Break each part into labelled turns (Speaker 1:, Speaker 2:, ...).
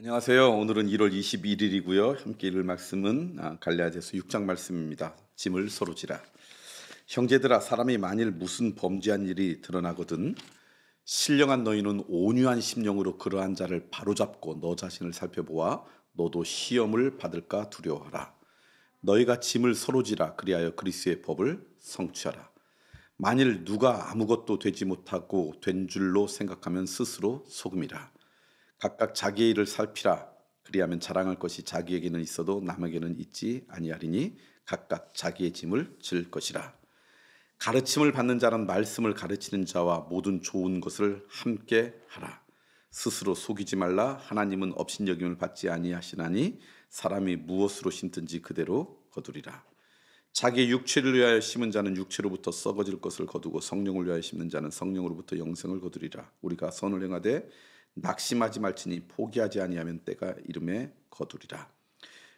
Speaker 1: 안녕하세요. 오늘은 1월 21일이고요. 함께 읽을 말씀은 갈라디아서 6장 말씀입니다. 짐을 서로 지라. 형제들아, 사람이 만일 무슨 범죄한 일이 드러나거든 신령한 너희는 온유한 심령으로 그러한 자를 바로잡고 너 자신을 살펴보아 너도 시험을 받을까 두려워하라. 너희가 짐을 서로 지라. 그리하여 그리스도의 법을 성취하라. 만일 누가 아무것도 되지 못하고 된 줄로 생각하면 스스로 속음이라. 각각 자기의 일을 살피라. 그리하면 자랑할 것이 자기에게는 있어도 남에게는 있지 아니하리니 각각 자기의 짐을 질 것이라. 가르침을 받는 자는 말씀을 가르치는 자와 모든 좋은 것을 함께 하라. 스스로 속이지 말라. 하나님은 업신여김을 받지 아니하시나니 사람이 무엇으로 심든지 그대로 거두리라. 자기의 육체를 위하여 심은 자는 육체로부터 썩어질 것을 거두고 성령을 위하여 심는 자는 성령으로부터 영생을 거두리라. 우리가 선을 행하되 낙심하지 말지니 포기하지 아니하면 때가 이름에 거두리라.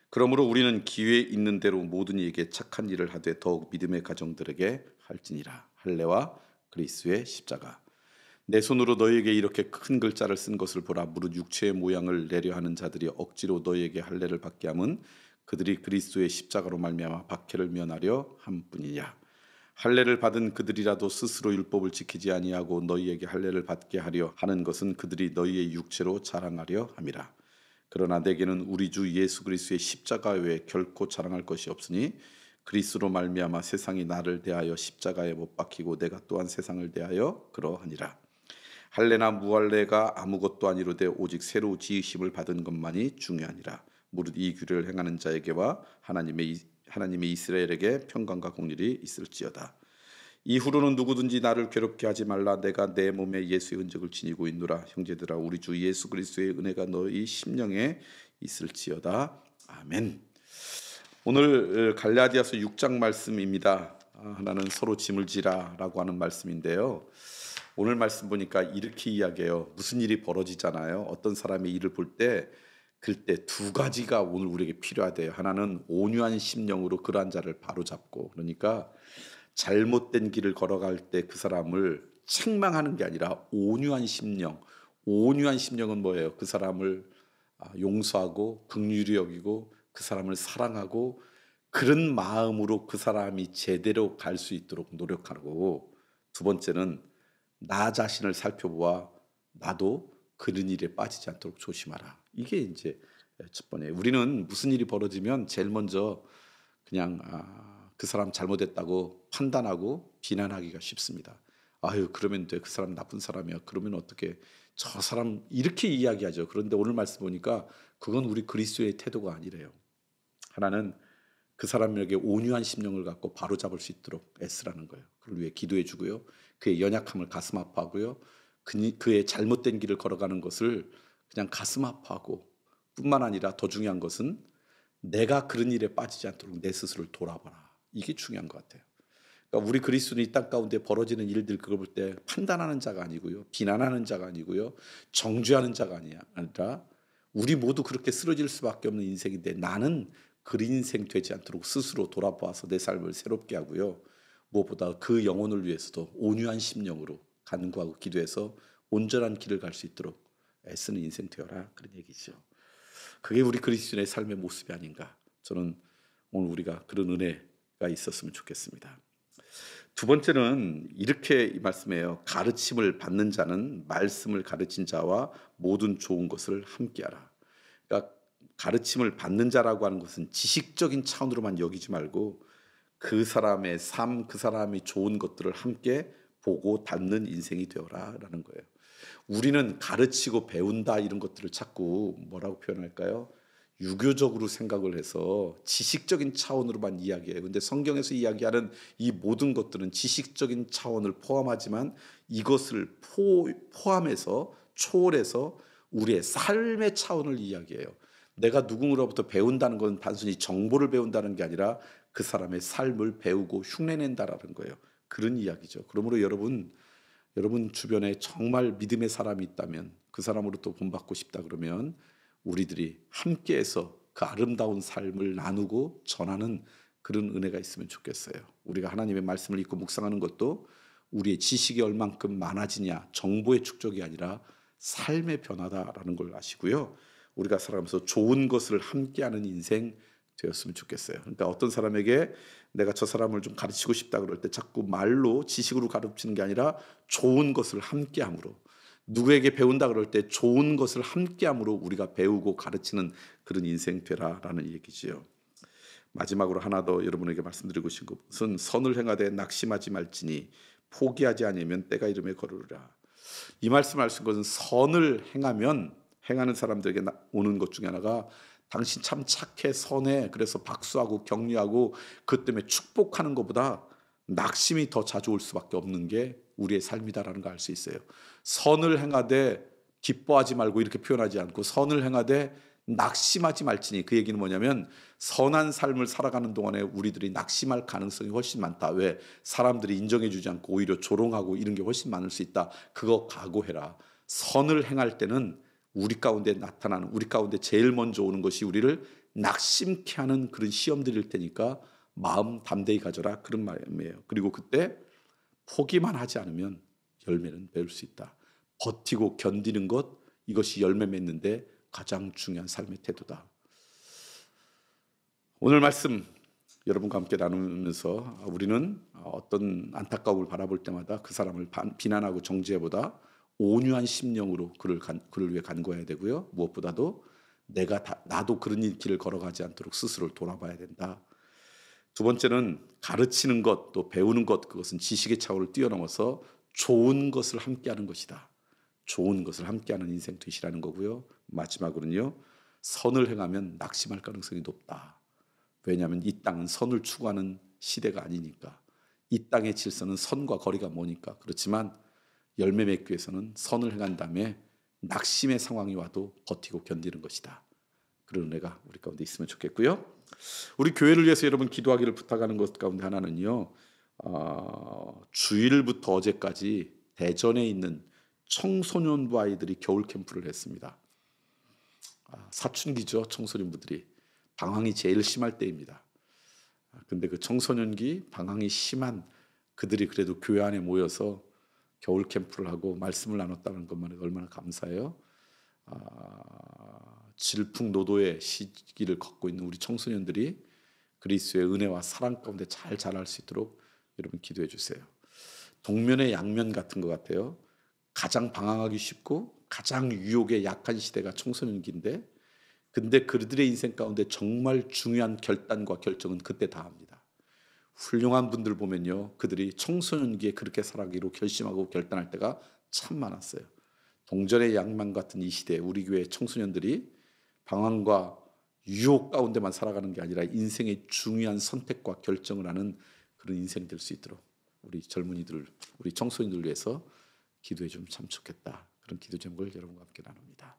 Speaker 1: 그러므로 우리는 기회 있는 대로 모든 이에게 착한 일을 하되 더욱 믿음의 가정들에게 할지니라. 할례와 그리스도의 십자가. 내 손으로 너희에게 이렇게 큰 글자를 쓴 것을 보라. 무릇 육체의 모양을 내려 하는 자들이 억지로 너희에게 할례를 받게 함은 그들이 그리스도의 십자가로 말미암아 박해를 면하려 함뿐이냐. 할례를 받은 그들이라도 스스로 율법을 지키지 아니하고 너희에게 할례를 받게 하려 하는 것은 그들이 너희의 육체로 자랑하려 함이라. 그러나 내게는 우리 주 예수 그리스도의 십자가 외에 결코 자랑할 것이 없으니 그리스도로 말미암아 세상이 나를 대하여 십자가에 못 박히고 내가 또한 세상을 대하여 그러하니라. 할례나 무할례가 아무것도 아니로되 오직 새로 지으심을 받은 것만이 중요하니라. 무릇 이 규례를 행하는 자에게와 하나님의 이스라엘에게 평강과 공률이 있을지어다. 이후로는 누구든지 나를 괴롭게 하지 말라. 내가 내 몸에 예수의 흔적을 지니고 있노라. 형제들아, 우리 주 예수 그리스도의 은혜가 너희 심령에 있을지어다. 아멘. 오늘 갈라디아서 6장 말씀입니다. 하나는 서로 짐을 지라라고 하는 말씀인데요. 오늘 말씀 보니까 이렇게 이야기해요. 무슨 일이 벌어지잖아요. 어떤 사람의 일을 볼 때 그때 두 가지가 오늘 우리에게 필요하대요. 하나는 온유한 심령으로 그러한 자를 바로잡고, 그러니까 잘못된 길을 걸어갈 때 그 사람을 책망하는 게 아니라 온유한 심령. 온유한 심령은 뭐예요? 그 사람을 용서하고 긍휼히 여기고 그 사람을 사랑하고 그런 마음으로 그 사람이 제대로 갈 수 있도록 노력하고, 두 번째는 나 자신을 살펴보아 나도 그런 일에 빠지지 않도록 조심하라. 이게 이제 첫 번째. 우리는 무슨 일이 벌어지면 제일 먼저 그냥 그 사람 잘못했다고 판단하고 비난하기가 쉽습니다. 아유, 그러면 돼. 그 사람 나쁜 사람이야. 그러면 어떻게 저 사람 이렇게 이야기하죠. 그런데 오늘 말씀 보니까 그건 우리 그리스도의 태도가 아니래요. 하나는 그 사람에게 온유한 심령을 갖고 바로잡을 수 있도록 애쓰라는 거예요. 그를 위해 기도해 주고요. 그의 연약함을 가슴 아파하고요. 그의 잘못된 길을 걸어가는 것을 그냥 가슴 아파하고, 뿐만 아니라 더 중요한 것은 내가 그런 일에 빠지지 않도록 내 스스로를 돌아봐라. 이게 중요한 것 같아요. 그러니까 우리 그리스도는 이 땅 가운데 벌어지는 일들 그걸 볼 때 판단하는 자가 아니고요. 비난하는 자가 아니고요. 정죄하는 자가 아니라 우리 모두 그렇게 쓰러질 수밖에 없는 인생인데 나는 그 인생 되지 않도록 스스로 돌아보아서 내 삶을 새롭게 하고요. 무엇보다 그 영혼을 위해서도 온유한 심령으로 간구하고 기도해서 온전한 길을 갈 수 있도록 애쓰는 인생 되어라. 그런 얘기죠. 그게 우리 그리스도인의 삶의 모습이 아닌가. 저는 오늘 우리가 그런 은혜가 있었으면 좋겠습니다. 두 번째는 이렇게 말씀해요. 가르침을 받는 자는 말씀을 가르친 자와 모든 좋은 것을 함께하라. 그러니까 가르침을 받는 자라고 하는 것은 지식적인 차원으로만 여기지 말고 그 사람의 삶, 그 사람이 좋은 것들을 함께 보고 닮는 인생이 되어라라는 거예요. 우리는 가르치고 배운다 이런 것들을 자꾸 뭐라고 표현할까요? 유교적으로 생각을 해서 지식적인 차원으로만 이야기해요. 근데 성경에서 이야기하는 이 모든 것들은 지식적인 차원을 포함하지만 이것을 포함해서 초월해서 우리의 삶의 차원을 이야기해요. 내가 누구로부터 배운다는 건 단순히 정보를 배운다는 게 아니라 그 사람의 삶을 배우고 흉내낸다라는 거예요. 그런 이야기죠. 그러므로 여러분 주변에 정말 믿음의 사람이 있다면, 그 사람으로부터 본받고 싶다 그러면 우리들이 함께해서 그 아름다운 삶을 나누고 전하는 그런 은혜가 있으면 좋겠어요. 우리가 하나님의 말씀을 읽고 묵상하는 것도 우리의 지식이 얼만큼 많아지냐, 정보의 축적이 아니라 삶의 변화다라는 걸 아시고요. 우리가 살아가면서 좋은 것을 함께하는 인생 되었으면 좋겠어요. 그러니까 어떤 사람에게 내가 저 사람을 좀 가르치고 싶다 그럴 때 자꾸 말로 지식으로 가르치는 게 아니라 좋은 것을 함께함으로, 누구에게 배운다 그럴 때 좋은 것을 함께함으로 우리가 배우고 가르치는 그런 인생 되라라는 얘기지요. 마지막으로 하나 더 여러분에게 말씀드리고 싶은 것은 선을 행하되 낙심하지 말지니 포기하지 아니하면 때가 이름에 걸으리라. 이 말씀을 하신 것은 선을 행하면 행하는 사람들에게 오는 것 중에 하나가 당신 참 착해 선해 그래서 박수하고 격려하고 그것 때문에 축복하는 것보다 낙심이 더 자주 올 수밖에 없는 게 우리의 삶이다라는 걸 알 수 있어요. 선을 행하되 기뻐하지 말고 이렇게 표현하지 않고 선을 행하되 낙심하지 말지니, 그 얘기는 뭐냐면 선한 삶을 살아가는 동안에 우리들이 낙심할 가능성이 훨씬 많다. 왜? 사람들이 인정해 주지 않고 오히려 조롱하고 이런 게 훨씬 많을 수 있다. 그거 각오해라. 선을 행할 때는 우리 가운데 나타나는, 우리 가운데 제일 먼저 오는 것이 우리를 낙심케 하는 그런 시험들일 테니까 마음 담대히 가져라, 그런 말이에요. 그리고 그때 포기만 하지 않으면 열매는 맺을 수 있다. 버티고 견디는 것, 이것이 열매 맺는데 가장 중요한 삶의 태도다. 오늘 말씀 여러분과 함께 나누면서 우리는 어떤 안타까움을 바라볼 때마다 그 사람을 비난하고 정죄보다 온유한 심령으로 그를 위해 간구해야 되고요. 무엇보다도 나도 그런 길을 걸어가지 않도록 스스로를 돌아봐야 된다. 두 번째는 가르치는 것, 또 배우는 것, 그것은 지식의 차원을 뛰어넘어서 좋은 것을 함께하는 것이다. 좋은 것을 함께하는 인생 되시라는 거고요. 마지막으로는요, 선을 행하면 낙심할 가능성이 높다. 왜냐하면 이 땅은 선을 추구하는 시대가 아니니까. 이 땅의 질서는 선과 거리가 머니까. 그렇지만 열매 맺기 위해서는 선을 행한 다음에 낙심의 상황이 와도 버티고 견디는 것이다. 그런 은혜가 우리 가운데 있으면 좋겠고요. 우리 교회를 위해서 여러분 기도하기를 부탁하는 것 가운데 하나는요, 주일부터 어제까지 대전에 있는 청소년부 아이들이 겨울 캠프를 했습니다. 사춘기죠. 청소년부들이 방황이 제일 심할 때입니다. 근데 그 청소년기 방황이 심한 그들이 그래도 교회 안에 모여서 겨울 캠프를 하고 말씀을 나눴다는 것만 해도 얼마나 감사해요. 질풍노도의 시기를 걷고 있는 우리 청소년들이 그리스도의 은혜와 사랑 가운데 잘 자랄 수 있도록 여러분 기도해 주세요. 동면의 양면 같은 것 같아요. 가장 방황하기 쉽고 가장 유혹에 약한 시대가 청소년기인데, 근데 그들의 인생 가운데 정말 중요한 결단과 결정은 그때 다 합니다. 훌륭한 분들 보면요, 그들이 청소년기에 그렇게 살아가기로 결심하고 결단할 때가 참 많았어요. 동전의 양면 같은 이 시대에 우리 교회 청소년들이 방황과 유혹 가운데만 살아가는 게 아니라 인생의 중요한 선택과 결정을 하는 그런 인생 될 수 있도록 우리 젊은이들, 우리 청소년들 위해서 기도해 주면 참 좋겠다. 그런 기도 제목을 여러분과 함께 나눕니다.